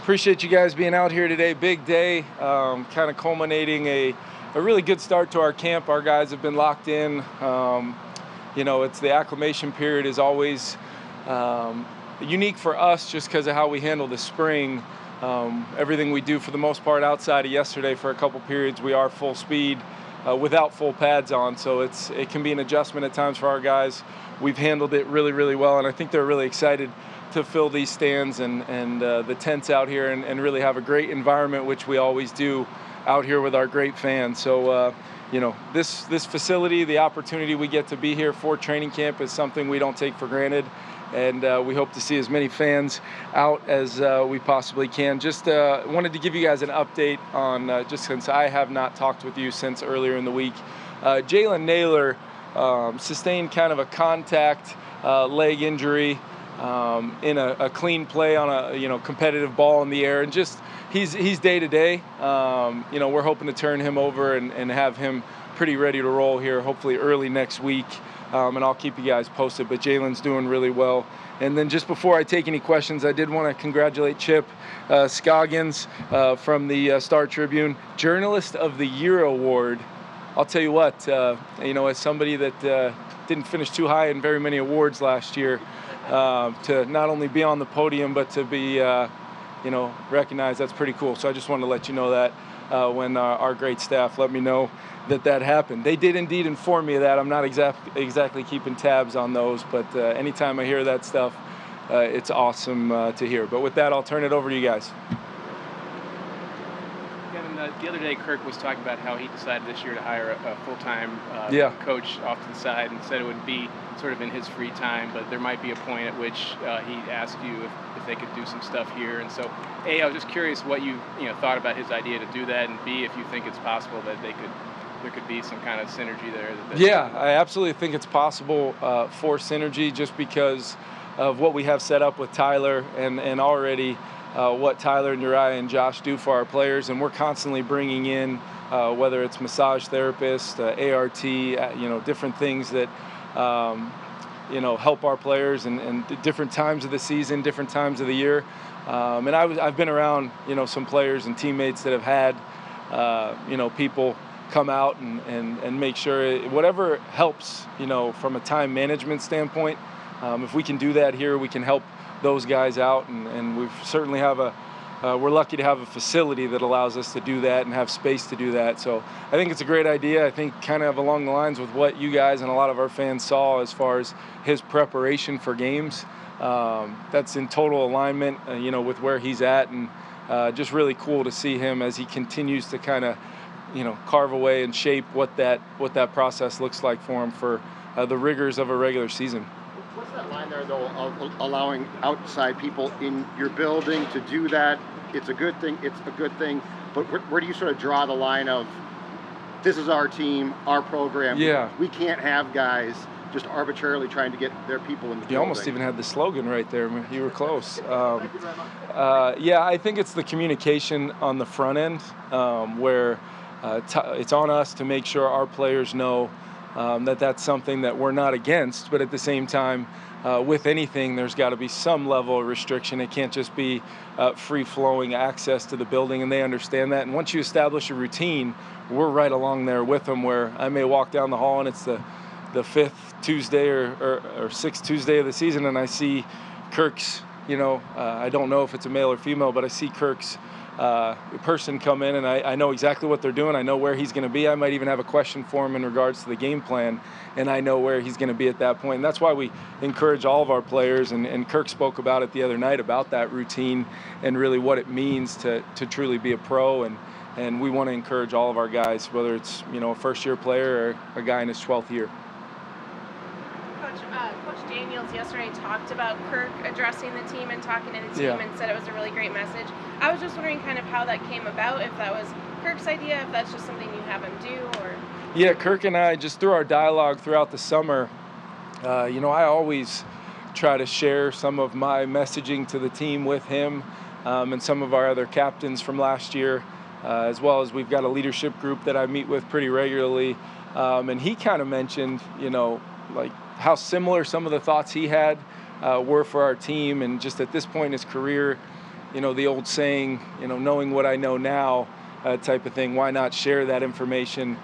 Appreciate you guys being out here today. Big day, kind of culminating a really good start to our camp. Our guys have been locked in. It's the acclimation period is always unique for us just because of how we handle the spring. Everything we do for the most part outside of yesterday for a couple periods, we are full speed without full pads on. So it can be an adjustment at times for our guys. We've handled it really, really well, and I think they're really excited to fill these stands and the tents out here and really have a great environment, which we always do out here with our great fans. So, this facility, the opportunity we get to be here for training camp is something we don't take for granted. And we hope to see as many fans out as we possibly can. Just wanted to give you guys an update on, just since I have not talked with you since earlier in the week. Jalen Naylor sustained kind of a contact leg injury in a clean play on a competitive ball in the air, and just he's day to day. We're hoping to turn him over and have him pretty ready to roll here, hopefully early next week. And I'll keep you guys posted, but Jalen's doing really well. And then just before I take any questions, I did want to congratulate Chip Scoggins from the Star Tribune, Journalist of the Year Award. I'll tell you what, as somebody that didn't finish too high in very many awards last year, to not only be on the podium, but to be, recognized, that's pretty cool. So I just wanted to let you know that when our great staff let me know that happened. They did indeed inform me of that. I'm not exactly keeping tabs on those, but anytime I hear that stuff, it's awesome to hear. But with that, I'll turn it over to you guys. Kevin, the other day, Kirk was talking about how he decided this year to hire a full-time coach off to the side, and said it would be sort of in his free time, but there might be a point at which he'd ask you if they could do some stuff here. And so, A, I was just curious what you thought about his idea to do that, and B, if you think it's possible that there could be some kind of synergy there. Yeah, I absolutely think it's possible for synergy, just because of what we have set up with Tyler and already what Tyler and Uriah and Josh do for our players. And we're constantly bringing in, whether it's massage therapists, ART, different things that, help our players and different times of the season, different times of the year. And I've been around, some players and teammates that have had, people come out and make sure whatever helps, from a time management standpoint. If we can do that here, we can help those guys out, and we certainly have we're lucky to have a facility that allows us to do that and have space to do that. So I think it's a great idea. I think kind of along the lines with what you guys and a lot of our fans saw as far as his preparation for games. That's in total alignment, with where he's at, and just really cool to see him as he continues to kind of, carve away and shape what that process looks like for him for the rigors of a regular season. What's that line there, though, of allowing outside people in your building to do that? It's a good thing. But where do you sort of draw the line of, this is our team, our program? Yeah. We can't have guys just arbitrarily trying to get their people in the building. You almost even had the slogan right there. You were close. Thank you very much. I think it's the communication on the front end, where it's on us to make sure our players know that's something that we're not against, but at the same time, with anything, there's got to be some level of restriction. It can't just be free-flowing access to the building, and they understand that. And once you establish a routine, we're right along there with them, where I may walk down the hall and it's the fifth Tuesday or sixth Tuesday of the season, and I see Kirk's, I don't know if it's a male or female, but I see Kirk's person come in, and I know exactly what they're doing. I know where he's going to be. I might even have a question for him in regards to the game plan, and I know where he's going to be at that point. And that's why we encourage all of our players, and Kirk spoke about it the other night, about that routine and really what it means to truly be a pro. And we want to encourage all of our guys, whether it's, a first-year player or a guy in his 12th year. Coach Daniels yesterday talked about Kirk addressing the team and talking to the team, and said it was a really great message. I was just wondering kind of how that came about, if that was Kirk's idea, if that's just something you have him do, or... Yeah, Kirk and I, just through our dialogue throughout the summer, I always try to share some of my messaging to the team with him and some of our other captains from last year, as well as we've got a leadership group that I meet with pretty regularly. And he kind of mentioned, like how similar some of the thoughts he had were for our team, and just at this point in his career, the old saying, knowing what I know now type of thing. Why not share that information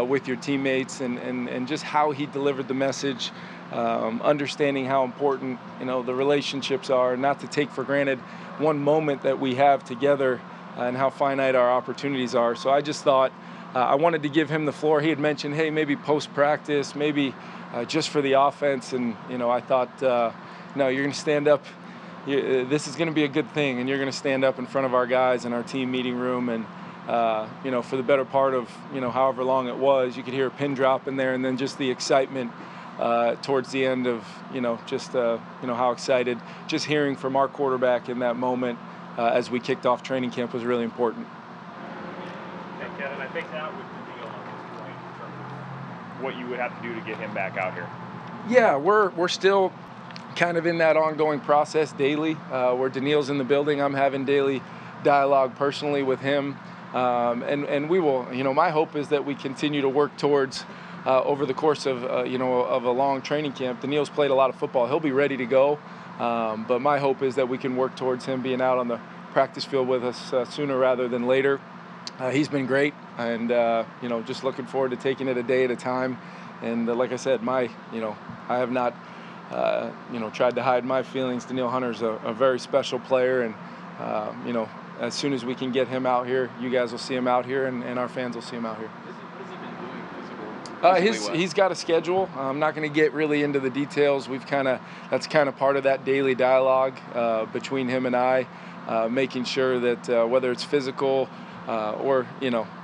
with your teammates, and just how he delivered the message, understanding how important, the relationships are, not to take for granted one moment that we have together and how finite our opportunities are. So I just thought I wanted to give him the floor. He had mentioned, hey, maybe post-practice, maybe just for the offense. And, I thought, no, you're going to stand up. This is going to be a good thing, and you're going to stand up in front of our guys in our team meeting room. And, for the better part of, however long it was, you could hear a pin drop in there, and then just the excitement towards the end of, how excited. Just hearing from our quarterback in that moment as we kicked off training camp was really important. Hey, Kevin, I think now with the deal on this point in terms of what you would have to do to get him back out here. Yeah, we're still kind of in that ongoing process daily, where Danielle's in the building. I'm having daily dialogue personally with him, and we will. My hope is that we continue to work towards over the course of of a long training camp. Danielle's played a lot of football. He'll be ready to go, but my hope is that we can work towards him being out on the practice field with us sooner rather than later. He's been great, and just looking forward to taking it a day at a time. And like I said, I have not tried to hide my feelings. Danielle Hunter's a very special player, and as soon as we can get him out here, you guys will see him out here, and our fans will see him out here. What has he been doing physically? He's got a schedule. I'm not going to get really into the details. That's kind of part of that daily dialogue between him and I, making sure that whether it's physical or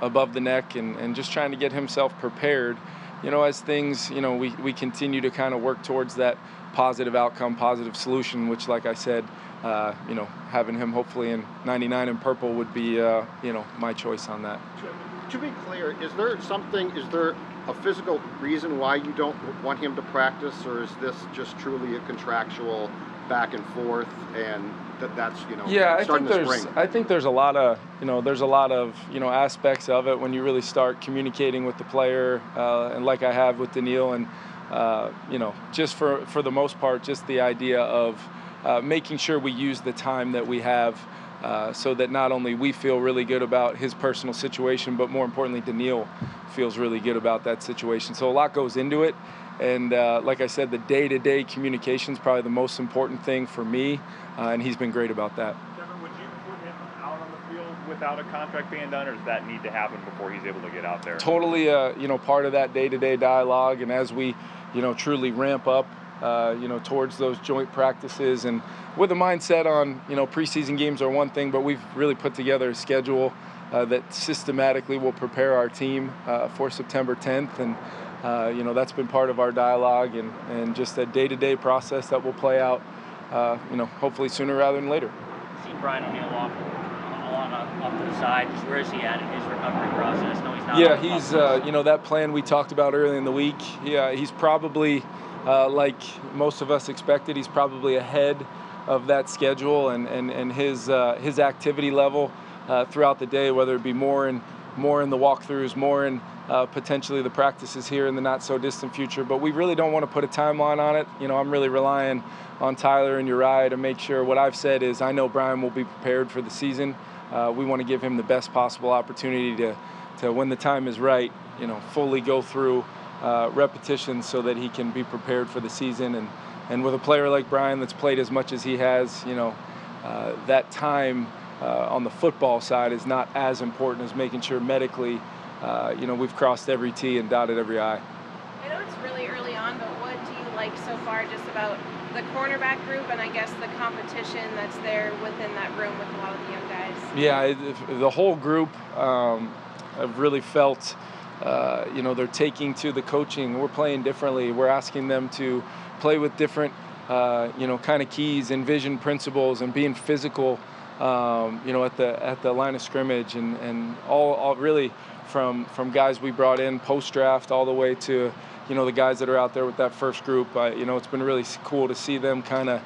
above the neck, and just trying to get himself prepared. As things, we continue to kind of work towards that positive outcome, positive solution, which, like I said, having him hopefully in 99 in purple would be, my choice on that. To be clear, is there a physical reason why you don't want him to practice, or is this just truly a contractual back and forth, and that's starting the spring? I think there's a lot of aspects of it when you really start communicating with the player, and like I have with Danielle, and just for the most part, just the idea of making sure we use the time that we have, so that not only we feel really good about his personal situation, but more importantly, Danielle feels really good about that situation. So a lot goes into it. And like I said, the day-to-day communication is probably the most important thing for me, and he's been great about that. Kevin, would you put him out on the field without a contract being done, or does that need to happen before he's able to get out there? Totally, part of that day-to-day dialogue, and as we, truly ramp up, towards those joint practices, and with a mindset on, preseason games are one thing, but we've really put together a schedule that systematically will prepare our team for September 10th, and that's been part of our dialogue, and just a day-to-day process that will play out, hopefully sooner rather than later. See Brian O'Neill off to the side. Just where is he at in his recovery process? No, he's not. Yeah, he's that plan we talked about earlier in the week. Yeah, he's probably like most of us expected. He's probably ahead of that schedule, and his activity level throughout the day, whether it be more in the walkthroughs, more in potentially the practices here in the not so distant future. But we really don't want to put a timeline on it. I'm really relying on Tyler and Uriah to make sure. What I've said is I know Brian will be prepared for the season. We want to give him the best possible opportunity to when the time is right, fully go through repetitions so that he can be prepared for the season. And with a player like Brian that's played as much as he has, that time on the football side is not as important as making sure medically, we've crossed every T and dotted every I. I know it's really early on, but what do you like so far just about the cornerback group, and I guess the competition that's there within that room with a lot of the young guys? Yeah, the whole group, I've really felt, they're taking to the coaching. We're playing differently. We're asking them to play with different, kind of keys and vision principles, and being physical, at the line of scrimmage, and all really from guys we brought in post-draft all the way to, the guys that are out there with that first group. It's been really cool to see them kind of,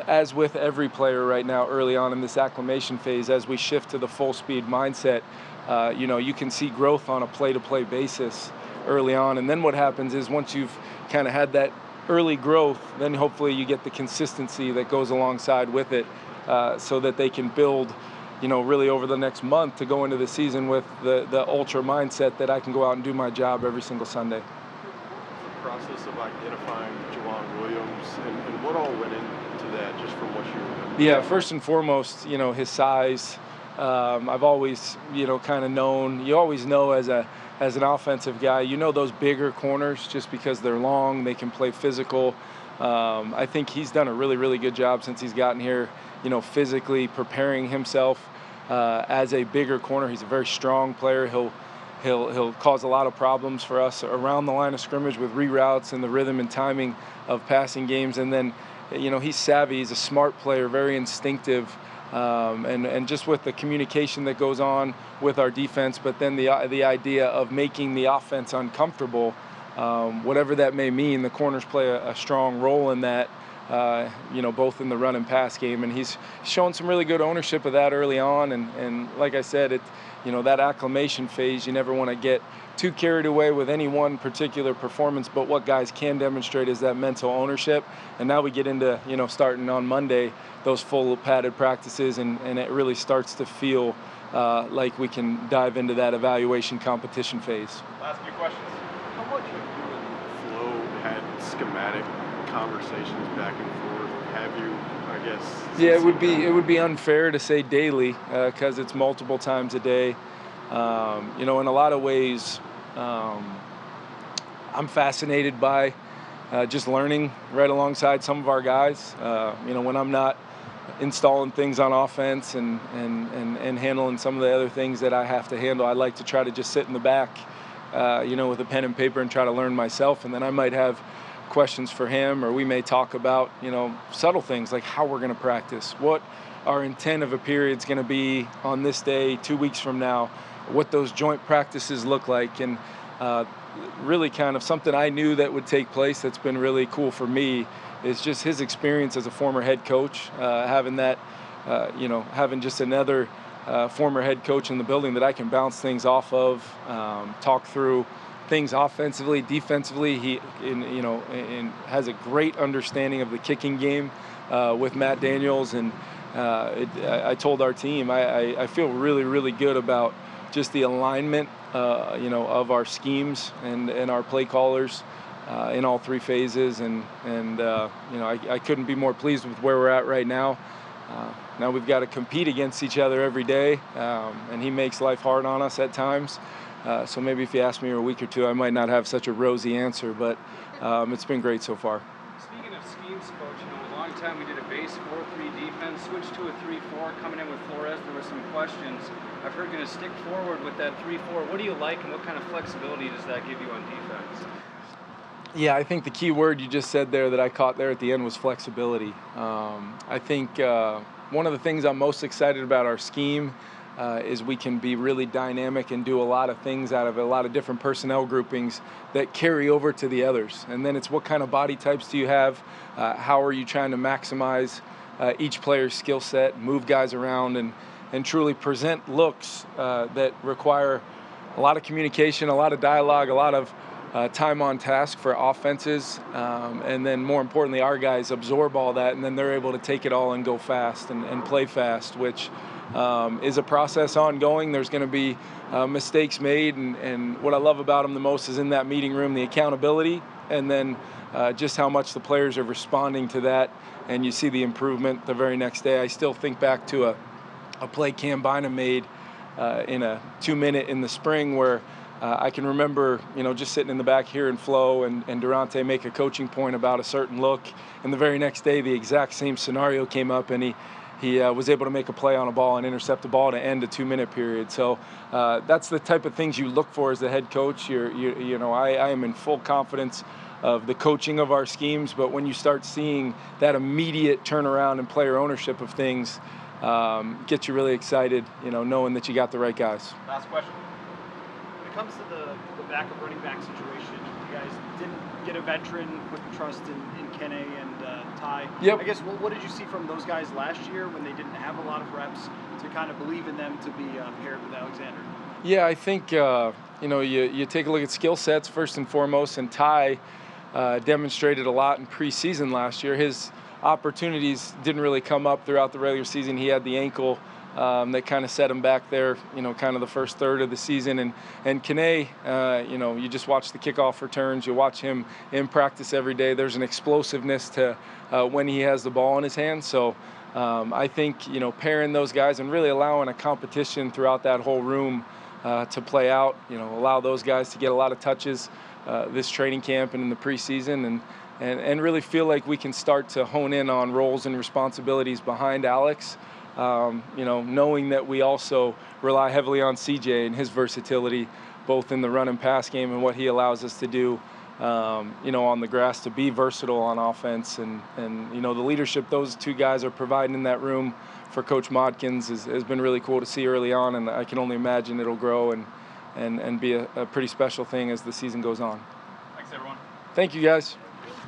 as with every player right now early on in this acclimation phase, as we shift to the full speed mindset, you can see growth on a play-to-play basis early on. And then what happens is once you've kind of had that early growth, then hopefully you get the consistency that goes alongside with it. so that they can build, really over the next month to go into the season with the ultra mindset that I can go out and do my job every single Sunday. The process of identifying Juwan Williams and what all went into that, just from what you remember? Yeah, first and foremost, his size. I've always, kind of known. You always know as an offensive guy, those bigger corners just because they're long, they can play physical. I think he's done a really, really good job since he's gotten here, physically preparing himself as a bigger corner. He's a very strong player. He'll cause a lot of problems for us around the line of scrimmage with reroutes and the rhythm and timing of passing games. And then, he's savvy. He's a smart player, very instinctive. And just with the communication that goes on with our defense, but then the idea of making the offense uncomfortable, whatever that may mean, the corners play a strong role in that, both in the run and pass game. And he's shown some really good ownership of that early on. And like I said, that acclimation phase, you never want to get too carried away with any one particular performance, but what guys can demonstrate is that mental ownership. And now we get into, starting on Monday, those full padded practices, and it really starts to feel like we can dive into that evaluation competition phase. Last few questions. How much have you and Flo had schematic conversations back and forth? Have you, I guess? Yeah, it would be unfair to say daily because it's multiple times a day. In a lot of ways, I'm fascinated by just learning right alongside some of our guys. When I'm not installing things on offense and handling some of the other things that I have to handle, I like to try to just sit in the back, with a pen and paper and try to learn myself. And then I might have questions for him, or we may talk about, subtle things like how we're going to practice, what our intent of a period is going to be on this day, 2 weeks from now, what those joint practices look like. And really kind of something I knew that would take place that's been really cool for me is just his experience as a former head coach, having that, having just another former head coach in the building that I can bounce things off of, talk through things offensively, defensively. He has a great understanding of the kicking game with Matt Daniels. And I told our team, I feel really, really good about just the alignment, of our schemes and our play callers in all three phases. And I couldn't be more pleased with where we're at right now. Now we've got to compete against each other every day, and he makes life hard on us at times. So maybe if you ask me in a week or two, I might not have such a rosy answer, but it's been great so far. Speaking of schemes, Coach, a long time we did a base 4-3 defense, switched to a 3-4, coming in with Flores. There were some questions. I've heard you're going to stick forward with that 3-4. What do you like, and what kind of flexibility does that give you on defense? Yeah, I think the key word you just said there that I caught there at the end was flexibility. I think one of the things I'm most excited about our scheme is we can be really dynamic and do a lot of things out of a lot of different personnel groupings that carry over to the others. And then it's what kind of body types do you have? How are you trying to maximize each player's skill set, move guys around, and truly present looks that require a lot of communication, a lot of dialogue, a lot of time on task for offenses, and then more importantly, our guys absorb all that, and then they're able to take it all and go fast and play fast, which is a process ongoing. There's going to be mistakes made, and what I love about them the most is in that meeting room, the accountability, and then just how much the players are responding to that, and you see the improvement the very next day. I still think back to a play Cam Bynum made in a 2-minute in the spring where I can remember, just sitting in the back here in Flo and Durante make a coaching point about a certain look, and the very next day the exact same scenario came up, and he was able to make a play on a ball and intercept the ball to end a 2-minute period. So that's the type of things you look for as the head coach. I am in full confidence of the coaching of our schemes, but when you start seeing that immediate turnaround and player ownership of things, gets you really excited, knowing that you got the right guys. Last question. When it comes to the backup running back situation, you guys didn't get a veteran with the trust in Kene and Ty. Yep. I guess what did you see from those guys last year when they didn't have a lot of reps to kind of believe in them to be paired with Alexander? Yeah, I think you take a look at skill sets first and foremost, and Ty demonstrated a lot in preseason last year. His opportunities didn't really come up throughout the regular season. He had the ankle that kind of set him back there, kind of the first third of the season. And Kene, you just watch the kickoff returns. You watch him in practice every day. There's an explosiveness to when he has the ball in his hands. So I think, pairing those guys and really allowing a competition throughout that whole room to play out, allow those guys to get a lot of touches this training camp and in the preseason and really feel like we can start to hone in on roles and responsibilities behind Alex. Knowing that we also rely heavily on CJ and his versatility, both in the run and pass game and what he allows us to do, on the grass to be versatile on offense. And the leadership those two guys are providing in that room for Coach Modkins has been really cool to see early on, and I can only imagine it'll grow and be a pretty special thing as the season goes on. Thanks, everyone. Thank you, guys.